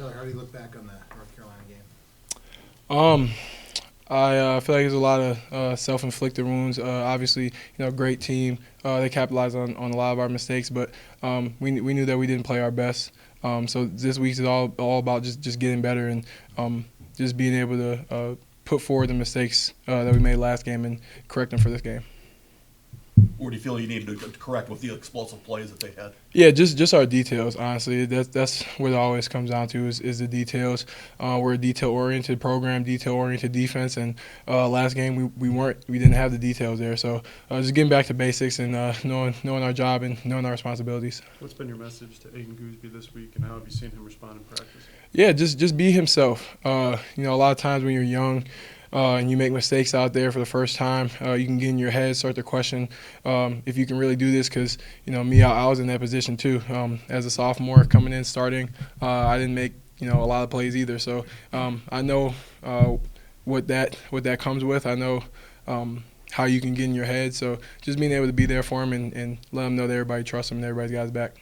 Taylor, how do you look back on the North Carolina game? I feel like there's a lot of self-inflicted wounds. Obviously, great team. They capitalized on a lot of our mistakes, but we knew that we didn't play our best. So this week is all about just getting better and just being able to put forward the mistakes that we made last game and correct them for this game. Or do you feel you need to correct with the explosive plays that they had? Yeah, just our details. Honestly, that's what it always comes down to is the details. We're a detail-oriented program, detail-oriented defense, and last game we didn't have the details there. So just getting back to basics and knowing our job and knowing our responsibilities. What's been your message to Athan Kaliakmanis this week, and how have you seen him respond in practice? Yeah, just be himself. A lot of times when you're young. And you make mistakes out there for the first time, you can get in your head, start to question if you can really do this because, me, I was in that position too. As a sophomore coming in, starting, I didn't make, a lot of plays either. So I know what that comes with. I know how you can get in your head. So just being able to be there for him and let him know that everybody trusts him and everybody's got his back.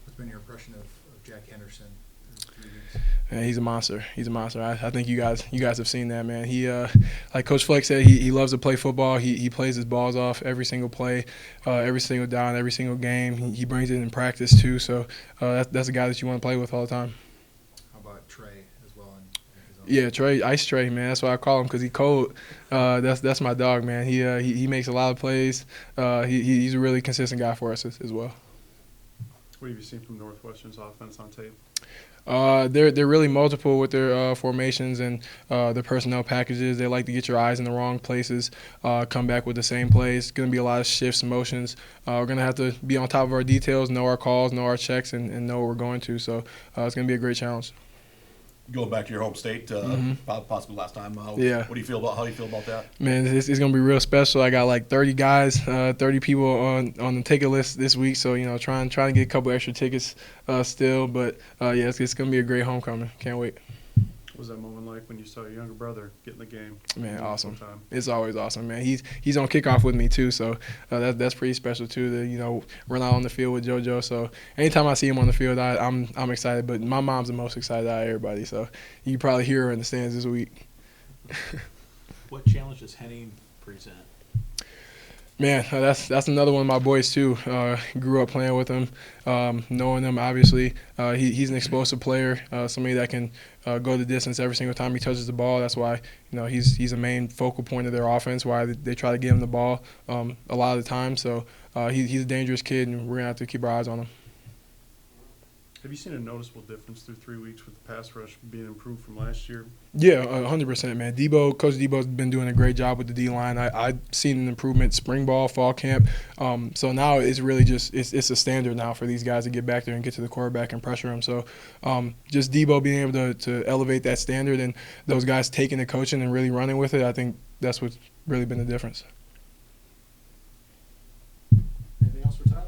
What's been your impression of Jack Henderson? Man, he's a monster. He's a monster. I think you guys have seen that, man. He, like Coach Fleck said, he loves to play football. He plays his balls off every single play, every single down, every single game. He brings it in practice too. So that's a guy that you want to play with all the time. How about Trey as well? Yeah, Trey, Ice Trey, man. That's why I call him because he's cold. That's my dog, man. He makes a lot of plays. He's a really consistent guy for us as well. What have you seen from Northwestern's offense on tape? They're really multiple with their formations and their personnel packages. They like to get your eyes in the wrong places, come back with the same plays. It's going to be a lot of shifts and motions. We're going to have to be on top of our details, know our calls, know our checks, and know what we're going to. So it's going to be a great challenge. Going back to your home state, possibly last time. Yeah. What do you feel about? How do you feel about that? Man, it's going to be real special. I got like 30 guys, 30 people on the ticket list this week. So trying to get a couple extra tickets still. But yeah, it's going to be a great homecoming. Can't wait. What was that moment like when you saw your younger brother get in the game? Man, awesome. It's always awesome, man. He's on kickoff with me too, so that's pretty special too. To run out on the field with JoJo. So anytime I see him on the field, I'm excited. But my mom's the most excited out of everybody. So you can probably hear her in the stands this week. What challenge does Henning present? Man, that's another one of my boys too. Grew up playing with him, knowing him. Obviously, he's an explosive player, somebody that can go the distance every single time he touches the ball. That's why he's a main focal point of their offense. Why they try to get him the ball a lot of the time. So he's a dangerous kid, and we're gonna have to keep our eyes on him. Have you seen a noticeable difference through 3 weeks with the pass rush being improved from last year? Yeah, 100%, man. Coach Debo's been doing a great job with the D-line. I've seen an improvement spring ball, fall camp. So now it's really just it's a standard now for these guys to get back there and get to the quarterback and pressure him. So just Debo being able to elevate that standard and those guys taking the coaching and really running with it, I think that's what's really been the difference. Anything else for Tyler?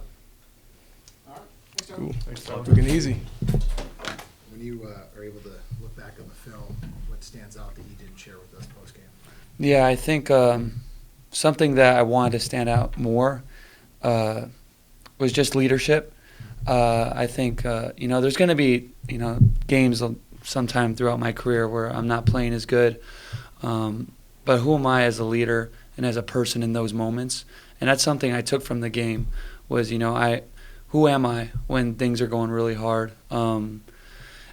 All right. Thanks, Tyler. Cool. Thanks, Tyler. Took it easy. When you are able to look back on the film, what stands out that you didn't share with us post-game? Yeah, I think something that I wanted to stand out more was just leadership. I think, there's going to be, games sometime throughout my career where I'm not playing as good. But who am I as a leader and as a person in those moments? And that's something I took from the game was, who am I when things are going really hard? And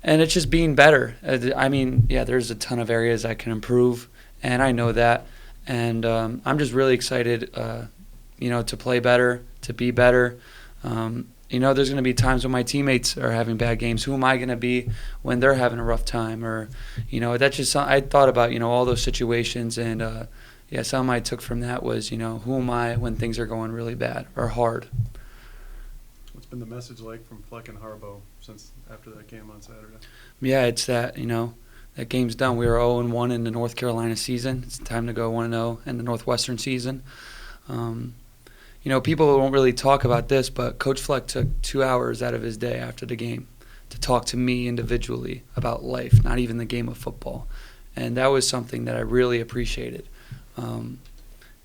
it's just being better. There's a ton of areas I can improve, and I know that. And I'm just really excited, to play better, to be better. There's going to be times when my teammates are having bad games. Who am I going to be when they're having a rough time? Or, that's just I thought about, all those situations. And, something I took from that was, who am I when things are going really bad or hard? What's been the message like from Fleck and Harbaugh since after that game on Saturday? Yeah, it's that, that game's done. We were 0-1 in the North Carolina season. It's time to go 1-0 in the Northwestern season. People won't really talk about this, but Coach Fleck took 2 hours out of his day after the game to talk to me individually about life, not even the game of football. And that was something that I really appreciated.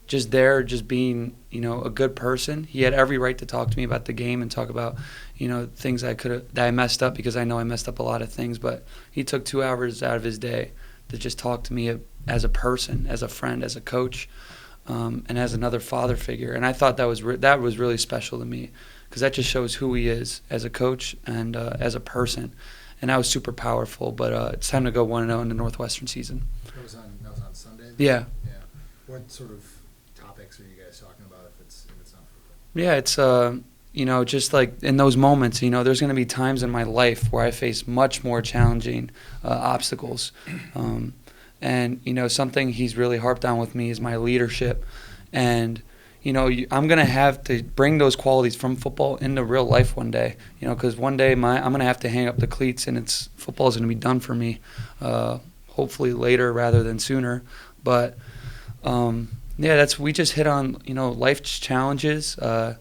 just there, just being, a good person. He had every right to talk to me about the game and talk about, things that I messed up, because I know I messed up a lot of things. But he took 2 hours out of his day to just talk to me as a person, as a friend, as a coach, and as another father figure. And I thought that was really special to me, because that just shows who he is as a coach and as a person. And that was super powerful. But it's time to go 1-0 in the Northwestern season. That was on Sunday? Yeah. Yeah. What sort of topics are you guys talking about if it's not football? Yeah, it's just like in those moments, there's going to be times in my life where I face much more challenging obstacles. And something he's really harped on with me is my leadership. And I'm going to have to bring those qualities from football into real life one day, because one day I'm going to have to hang up the cleats, and football is going to be done for me, hopefully later rather than sooner. But we just hit on, life's challenges, the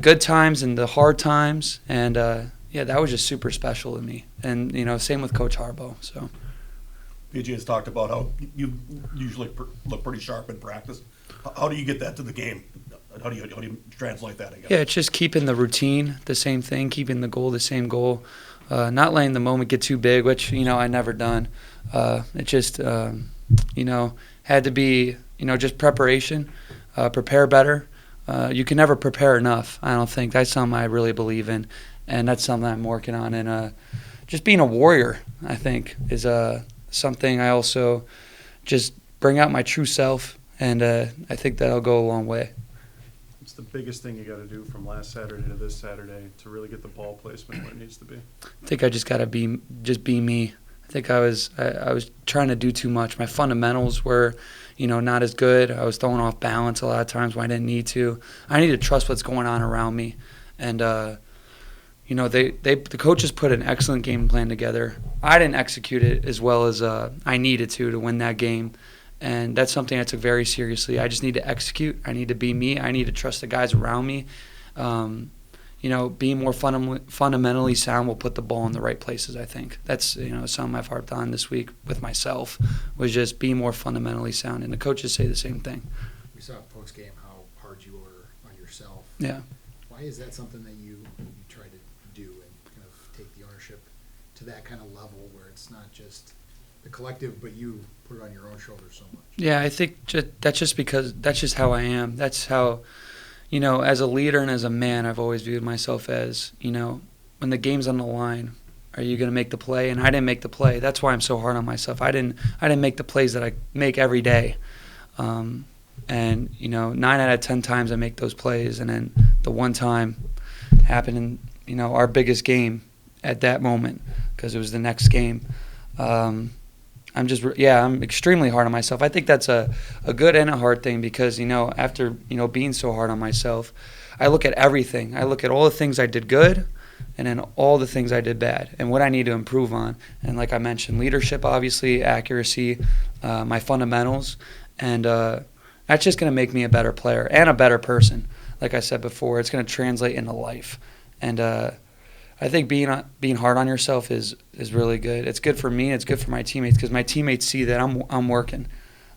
good times and the hard times. And that was just super special to me. And, same with Coach Harbaugh. So PJ has talked about how you usually look pretty sharp in practice. How do you get that to the game? How do you translate that, I guess? Yeah, it's just keeping the routine the same thing, keeping the goal the same goal, not letting the moment get too big, which, I never done. It just, had to be, just preparation, prepare better. You can never prepare enough, I don't think. That's something I really believe in, and that's something I'm working on. And just being a warrior, I think, is something I also just bring out my true self, and I think that'll go a long way. What's the biggest thing you got to do from last Saturday to this Saturday to really get the ball placement where it needs to be? I think I just got to be me. I think I was trying to do too much. My fundamentals were, not as good. I was throwing off balance a lot of times when I didn't need to. I need to trust what's going on around me. And, the coaches put an excellent game plan together. I didn't execute it as well as I needed to win that game. And that's something I took very seriously. I just need to execute. I need to be me. I need to trust the guys around me. Being more fundamentally sound will put the ball in the right places, I think. That's, something I've harped on this week with myself, was just be more fundamentally sound. And the coaches say the same thing. We saw post-game how hard you were on yourself. Yeah. Why is that something that you try to do and kind of take the ownership to that kind of level where it's not just the collective, but you put it on your own shoulders so much? Yeah, I think that's just because that's just how I am. That's how, as a leader and as a man, I've always viewed myself as, when the game's on the line, are you going to make the play? And I didn't make the play. That's why I'm so hard on myself. I didn't make the plays that I make every day. And 9 out of 10 times I make those plays, and then the one time happened in, our biggest game at that moment, because it was the next game. I'm extremely hard on myself. I think that's a good and a hard thing, because, after, being so hard on myself, I look at everything. I look at all the things I did good and then all the things I did bad and what I need to improve on. And like I mentioned, leadership, obviously, accuracy, my fundamentals. And that's just going to make me a better player and a better person. Like I said before, it's going to translate into life. And I think being hard on yourself is really good. It's good for me, and it's good for my teammates, because my teammates see that I'm working.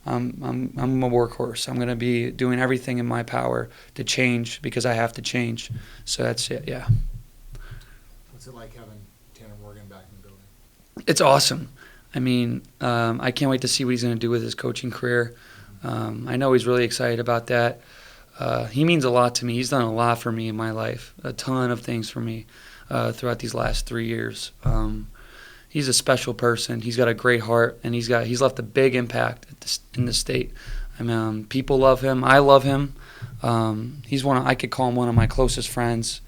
I'm a workhorse. I'm going to be doing everything in my power to change, because I have to change. So that's it. Yeah. What's it like having Tanner Morgan back in the building? It's awesome. I mean, I can't wait to see what he's going to do with his coaching career. I know he's really excited about that. He means a lot to me. He's done a lot for me in my life, a ton of things for me throughout these last 3 years. He's a special person. He's got a great heart, and he's left a big impact in the state. I mean, people love him. I love him. I could call him one of my closest friends.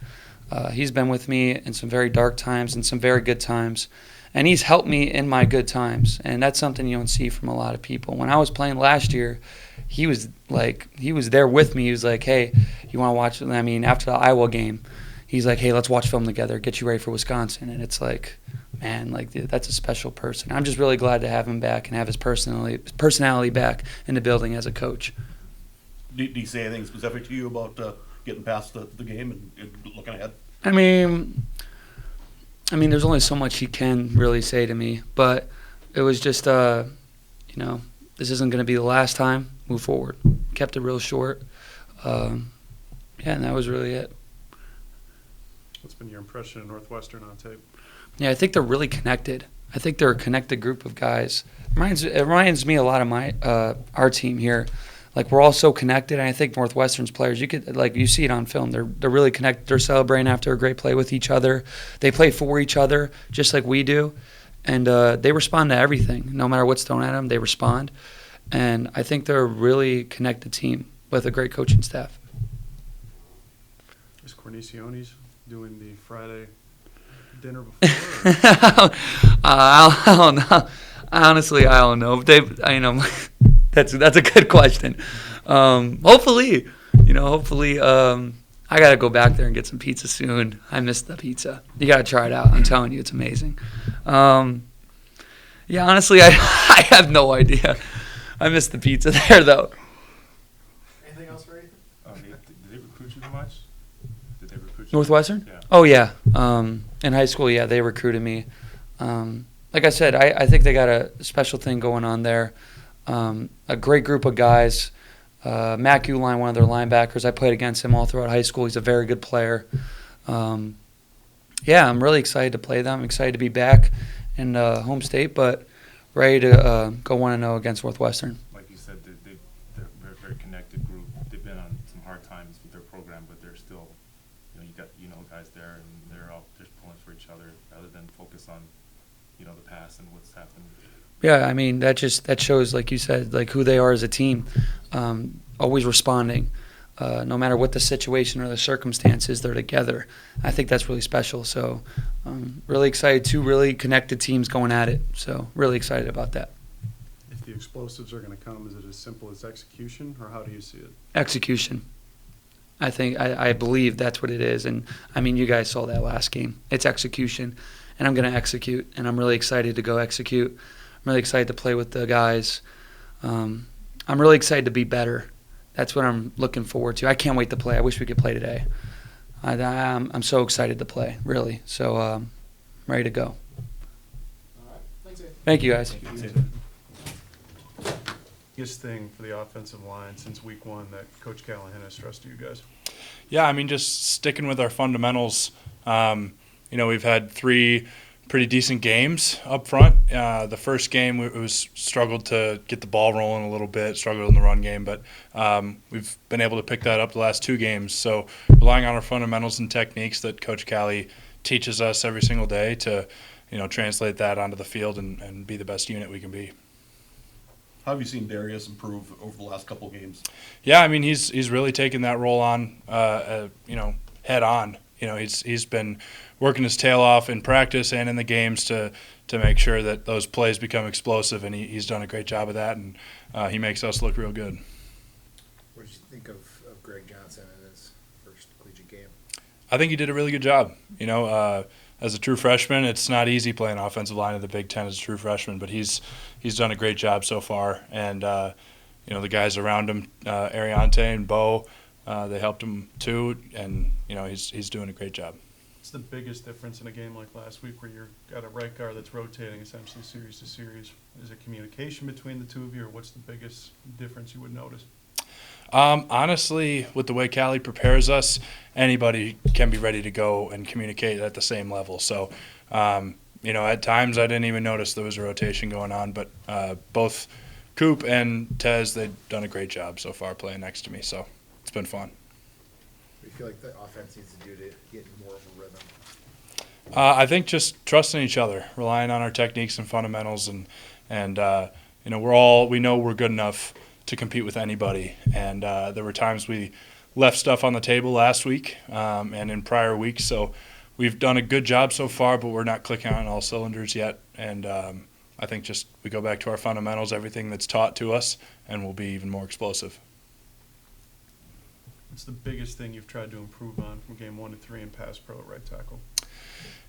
He's been with me in some very dark times and some very good times, and he's helped me in my good times. And that's something you don't see from a lot of people. When I was playing last year, he was there with me. He was like, "Hey, you want to watch?" I mean, after the Iowa game, he's like, "Hey, let's watch film together. Get you ready for Wisconsin." And it's like, man, that's a special person. I'm just really glad to have him back and have his personality back in the building as a coach. Did he say anything specific to you about getting past the game and looking ahead? I mean, there's only so much he can really say to me, but it was just, this isn't going to be the last time move forward. Kept it real short. And that was really it. What's been your impression of Northwestern on tape? Yeah, I think they're really connected. I think they're a connected group of guys. It reminds me a lot of our team here. Like, we're all so connected, and I think Northwestern's players, you see it on film. They're really connected. They're celebrating after a great play with each other. They play for each other, just like we do, and they respond to everything. No matter what's thrown at them, they respond. And I think they're a really connected team with a great coaching staff. Is Corniciones doing the Friday dinner before? Or? I don't know. Honestly, I don't know. That's a good question. Hopefully, I gotta go back there and get some pizza soon. I miss the pizza. You gotta try it out. I'm telling you, it's amazing. Yeah, honestly, I have no idea. I miss the pizza there, though. Anything else for Ethan? Did they recruit you much? Did they recruit you? Northwestern? Yeah. Oh, yeah. In high school, yeah, they recruited me. Like I said, I think they got a special thing going on there. A great group of guys. Matt Uline, one of their linebackers, I played against him all throughout high school. He's a very good player. Yeah, I'm really excited to play them. I'm excited to be back in home state, but ready to go 1-0 against Northwestern. Like you said, they're a very connected group. They've been on some hard times with their program, but they're still, you got guys there, and they're all just pulling for each other rather than focus on, the past and what's happened. Yeah, I mean, that shows, like you said, like who they are as a team. Always responding. No matter what the situation or the circumstances, they're together. I think that's really special. So really excited. Two really connected teams going at it. So really excited about that. If the explosives are going to come, is it as simple as execution, or how do you see it? Execution. I believe that's what it is. And, I mean, you guys saw that last game. It's execution. And I'm going to execute. And I'm really excited to go execute. I'm really excited to play with the guys. I'm really excited to be better. That's what I'm looking forward to. I can't wait to play. I wish we could play today. I'm so excited to play, really. So I'm ready to go. All right. Thanks, Ethan. Thank you, guys. Biggest thing for the offensive line since week one that Coach Callahan has stressed to you guys? Yeah, I mean, just sticking with our fundamentals. We've had 3 pretty decent games up front. The first game, it was struggled to get the ball rolling a little bit, struggled in the run game, but we've been able to pick that up the last 2 games. So relying on our fundamentals and techniques that Coach Callie teaches us every single day to, translate that onto the field and be the best unit we can be. How have you seen Darius improve over the last couple of games? Yeah, I mean, he's really taken that role on, head on. He's been working his tail off in practice and in the games to make sure that those plays become explosive, and he's done a great job of that, and he makes us look real good. What did you think of Greg Johnson in his first collegiate game? I think he did a really good job. As a true freshman, it's not easy playing offensive line in the Big Ten as a true freshman, but he's done a great job so far, and the guys around him, Ariante and Bo, they helped him too, and he's doing a great job. What's the biggest difference in a game like last week where you've got a right guard that's rotating essentially series to series? Is it communication between the two of you, or what's the biggest difference you would notice? Honestly, with the way Callie prepares us, anybody can be ready to go and communicate at the same level. So, at times I didn't even notice there was a rotation going on, but both Coop and Tez, they've done a great job so far playing next to me. So it's been fun. What do you feel like the offense needs to do to get more of a rhythm? I think just trusting each other, relying on our techniques and fundamentals, and we know we're good enough to compete with anybody. And there were times we left stuff on the table last week and in prior weeks. So we've done a good job so far, but we're not clicking on all cylinders yet. And I think just we go back to our fundamentals, everything that's taught to us, and we'll be even more explosive. What's the biggest thing you've tried to improve on from game 1 to 3 in pass pro at right tackle?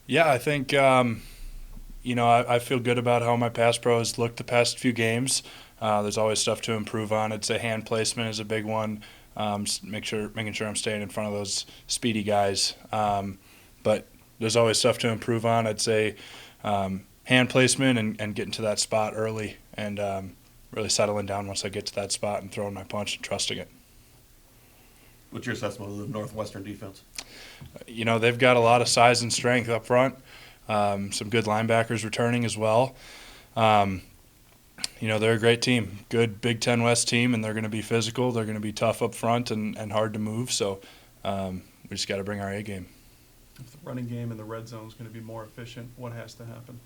Yeah, I think, I feel good about how my pass pro has looked the past few games. There's always stuff to improve on. I'd say hand placement is a big one. Making sure I'm staying in front of those speedy guys. But there's always stuff to improve on. I'd say hand placement and getting to that spot early and really settling down once I get to that spot and throwing my punch and trusting it. What's your assessment of the Northwestern defense? You know, they've got a lot of size and strength up front, some good linebackers returning as well. You know, they're a great team, good Big Ten West team, and they're going to be physical. They're going to be tough up front and hard to move, so we just got to bring our A game. If the running game in the red zone is going to be more efficient, what has to happen?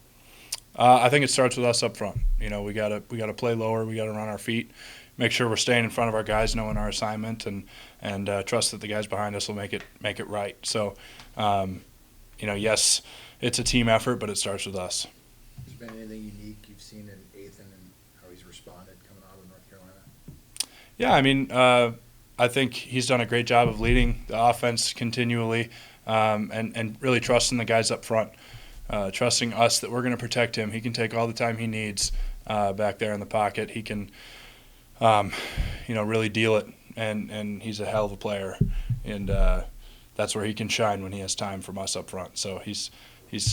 I think it starts with us up front. You know, we gotta play lower. We gotta run our feet, make sure we're staying in front of our guys, knowing our assignment, and trust that the guys behind us will make it right. So, you know, yes, it's a team effort, but it starts with us. Has there been anything unique you've seen in Athan and how he's responded coming out of North Carolina? Yeah, I mean, I think he's done a great job of leading the offense continually, and really trusting the guys up front. Trusting us that we're going to protect him. He can take all the time he needs back there in the pocket. He can, you know, really deal it, and he's a hell of a player. And that's where he can shine when he has time from us up front. So he's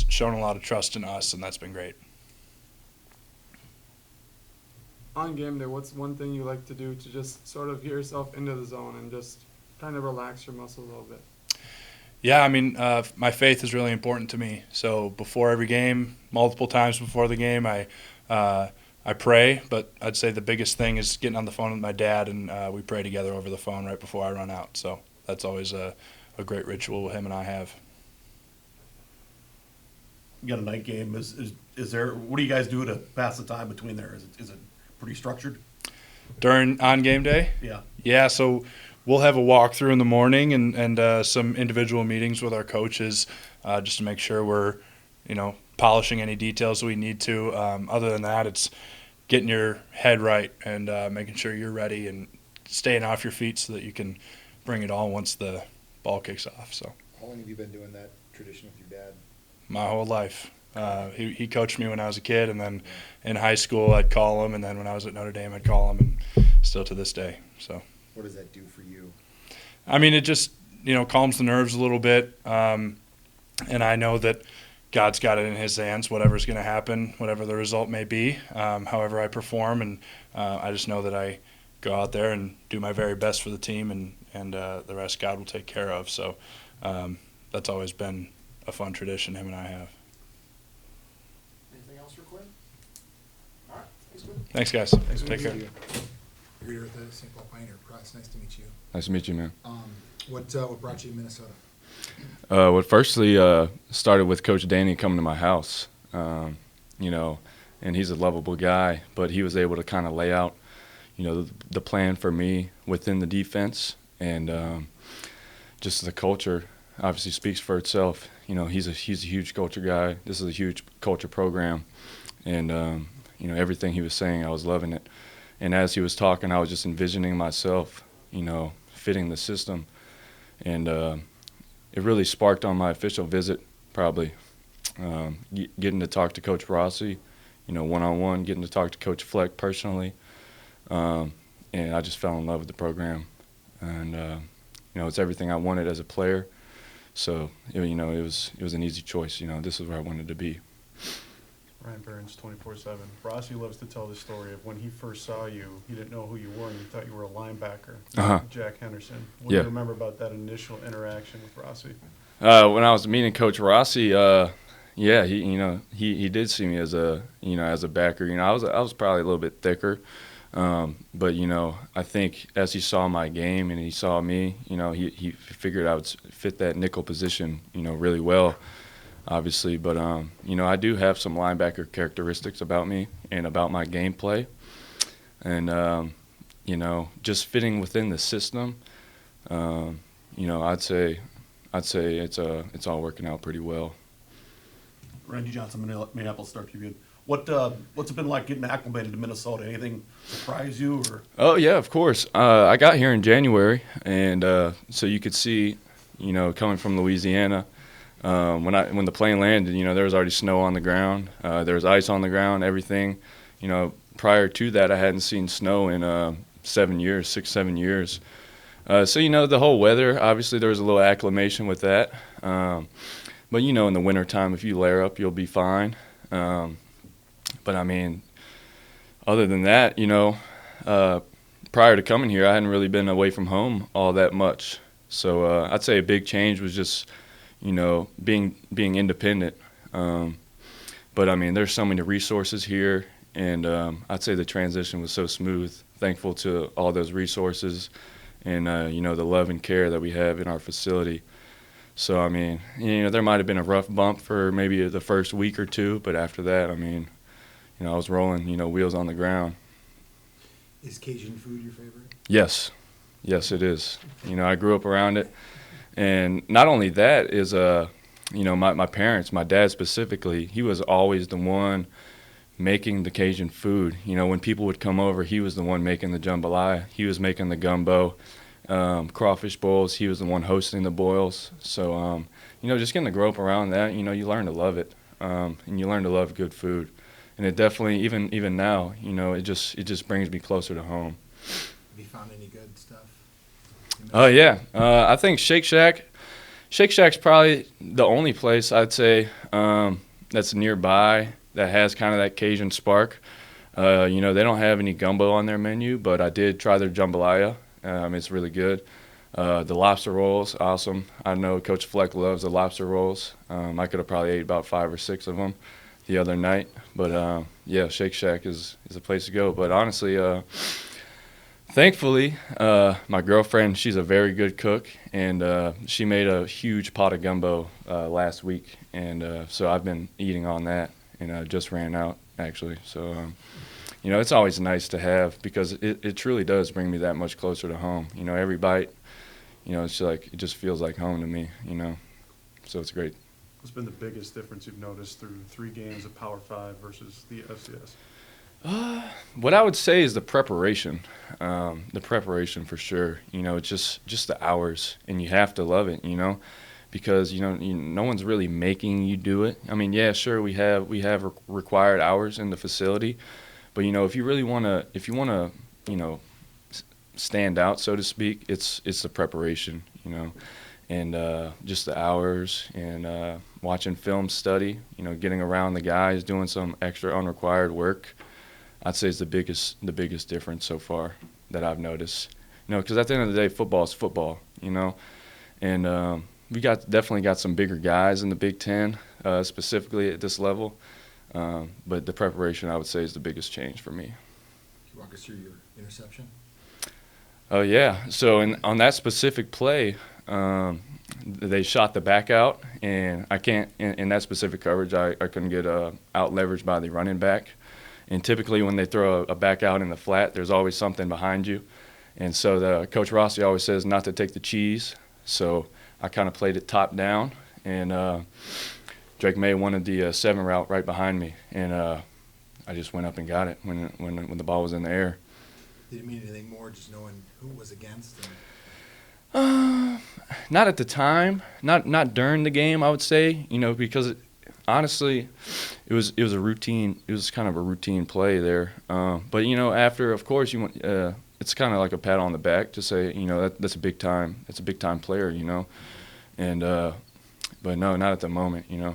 shown a lot of trust in us, and that's been great. On game day, what's one thing you like to do to just sort of get yourself into the zone and just kind of relax your muscles a little bit? Yeah, I mean, my faith is really important to me. So before every game, multiple times before the game, I pray. But I'd say the biggest thing is getting on the phone with my dad, and we pray together over the phone right before I run out. So that's always a great ritual him and I have. You got a night game. Is there? What do you guys do to pass the time between there? Is it pretty structured? On game day? Yeah. Yeah, so we'll have a walkthrough in the morning and some individual meetings with our coaches just to make sure we're, you know, polishing any details we need to. Other than that, it's getting your head right and making sure you're ready and staying off your feet so that you can bring it all once the ball kicks off. So How long have you been doing that tradition with your dad? my whole life. He coached me when I was a kid, and then in high school I'd call him, and then when I was at Notre Dame I'd call him, and still to this day. So. What does that do for you? I mean, it just, you know, calms the nerves a little bit. And I know that God's got it in his hands, whatever's going to happen, whatever the result may be, however I perform. And I just know that I go out there and do my very best for the team, and the rest God will take care of. So that's always been a fun tradition him and I have. Anything else for Quinn? All right. Thanks, Quinn. Thanks, guys. Take care. You're here at the St. Paul Pioneer Press. Nice to meet you. Nice to meet you, man. What brought you to Minnesota? What firstly started with Coach Danny coming to my house, you know, and he's a lovable guy, but he was able to kind of lay out, you know, the plan for me within the defense, and just the culture obviously speaks for itself. You know, he's a huge culture guy. This is a huge culture program, and you know, everything he was saying, I was loving it. And as he was talking, I was just envisioning myself, you know, fitting the system. And it really sparked on my official visit, probably, getting to talk to Coach Rossi, you know, one-on-one, getting to talk to Coach Fleck personally. And I just fell in love with the program. And, you know, it's everything I wanted as a player. So, you know, it was an easy choice. You know, this is where I wanted to be. Ryan Burns, 24/7. Rossi loves to tell the story of when he first saw you, he didn't know who you were, and he thought you were a linebacker, Jack Henderson. What do you remember about that initial interaction with Rossi? When I was meeting Coach Rossi, yeah, he did see me as a backer. You know, I was probably a little bit thicker, but you know, I think as he saw my game and he saw me, you know, he figured I would fit that nickel position, you know, really well. Obviously, but you know, I do have some linebacker characteristics about me and about my gameplay, and you know, just fitting within the system. You know, I'd say it's all working out pretty well. Randy Johnson, Minneapolis Star Tribune. What's it been like getting acclimated to Minnesota? Anything surprise you? Or? Oh yeah, of course. I got here in January, and so you could see, you know, coming from Louisiana. When the plane landed, you know, there was already snow on the ground. There was ice on the ground, everything. You know, prior to that, I hadn't seen snow in 7 years. So, you know, the whole weather, obviously there was a little acclimation with that. But, you know, in the wintertime, if you layer up, you'll be fine. But, I mean, other than that, prior to coming here, I hadn't really been away from home all that much. So I'd say a big change was just, being independent. But I mean, there's so many resources here, and I'd say the transition was so smooth. Thankful to all those resources, and the love and care that we have in our facility. So I mean, there might have been a rough bump for maybe the first week or two, but after that, I mean, I was rolling, wheels on the ground. Is Cajun food your favorite? Yes, it is. I grew up around it, and not only that is my parents, my dad specifically, he was always the one making the Cajun food. When people would come over, he was the one making the jambalaya. He was making the gumbo, crawfish boils. He was the one hosting the boils. So, just getting to grow up around that, you learn to love it, and you learn to love good food. And it definitely, even now, it just brings me closer to home. Have you found any good stuff? Oh, yeah. I think Shake Shack's probably the only place I'd say that's nearby that has kind of that Cajun spark. They don't have any gumbo on their menu, but I did try their jambalaya. It's really good. The lobster rolls, awesome. I know Coach Fleck loves the lobster rolls. I could have probably ate about 5 or 6 of them the other night. But, Shake Shack is a place to go. But honestly, thankfully, my girlfriend, she's a very good cook, and she made a huge pot of gumbo last week. And so I've been eating on that, and just ran out, actually. So, it's always nice to have because it truly does bring me that much closer to home. Every bite, it's like it just feels like home to me, So it's great. What's been the biggest difference you've noticed through 3 games of Power 5 versus the FCS? What I would say is the preparation. The preparation for sure. It's just the hours, and you have to love it, because no one's really making you do it. I mean, yeah, sure, we have required hours in the facility, but if you really want to, stand out, so to speak, it's the preparation, and just the hours and watching film study, getting around the guys, doing some extra unrequired work. I'd say is the biggest difference so far that I've noticed. Because at the end of the day, football is football, and we definitely got some bigger guys in the Big Ten, specifically at this level. But the preparation, I would say, is the biggest change for me. Can you walk us through your interception? Oh, yeah. So on that specific play, they shot the back out, and I can't in that specific coverage, I couldn't get out leveraged by the running back. And typically when they throw a back out in the flat, there's always something behind you. And so Coach Rossi always says not to take the cheese. So I kind of played it top down, and Drake May wanted the 7 route right behind me, and I just went up and got it when the ball was in the air. Did it mean anything more just knowing who it was against? Not at the time, not during the game, I would say, because honestly, it was a routine. It was kind of a routine play there. But after, of course, you want. It's kind of like a pat on the back to say, that's a big time. That's a big time player, And but no, not at the moment, Yeah,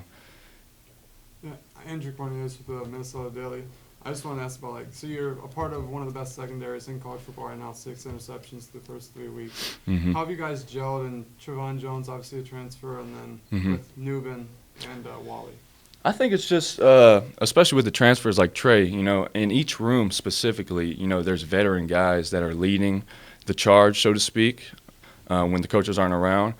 Andrew Cornelius with Minnesota Daily. I just want to ask about, so you're a part of one of the best secondaries in college football right now, 6 interceptions the first 3 weeks. Mm-hmm. How have you guys gelled? And Trevon Jones, obviously a transfer, and then Mm-hmm. with Nubin and Wally. I think it's just, especially with the transfers like Trey, in each room specifically, there's veteran guys that are leading the charge, so to speak, when the coaches aren't around.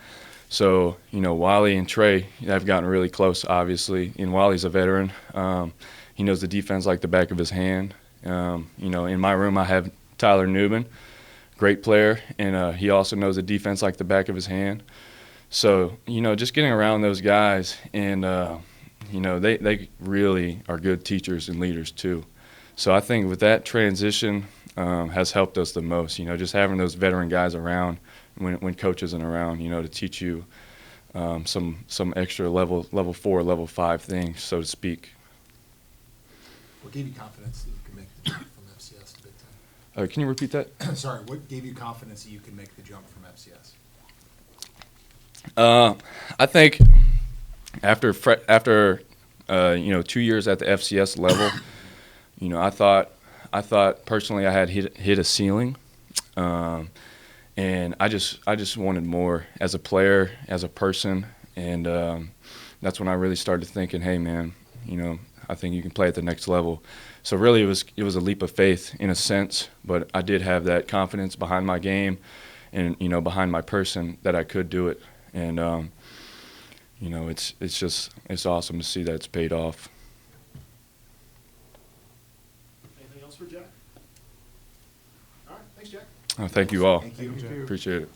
So, Wally and Trey have gotten really close, obviously. And Wally's a veteran. He knows the defense like the back of his hand. In my room I have Tyler Nubin, great player, and he also knows the defense like the back of his hand. So, just getting around those guys, and, they really are good teachers and leaders too. So I think with that transition has helped us the most, just having those veteran guys around when coach isn't around, to teach you some extra level 4, level 5 things, so to speak. What gave you confidence that you could make the jump from FCS to Big Ten? Can you repeat that? Sorry, what gave you confidence that you could make the jump from FCS? I think after 2 years at the FCS level, I thought I thought personally I had hit a ceiling, and I just wanted more as a player, as a person, and that's when I really started thinking, hey man, you know, I think you can play at the next level. So really it was a leap of faith in a sense, but I did have that confidence behind my game and, you know, behind my person that I could do it. And, you know, it's awesome to see that it's paid off. Anything else for Jack? All right, thanks, Jack. Thank you all. Thank you. Appreciate it.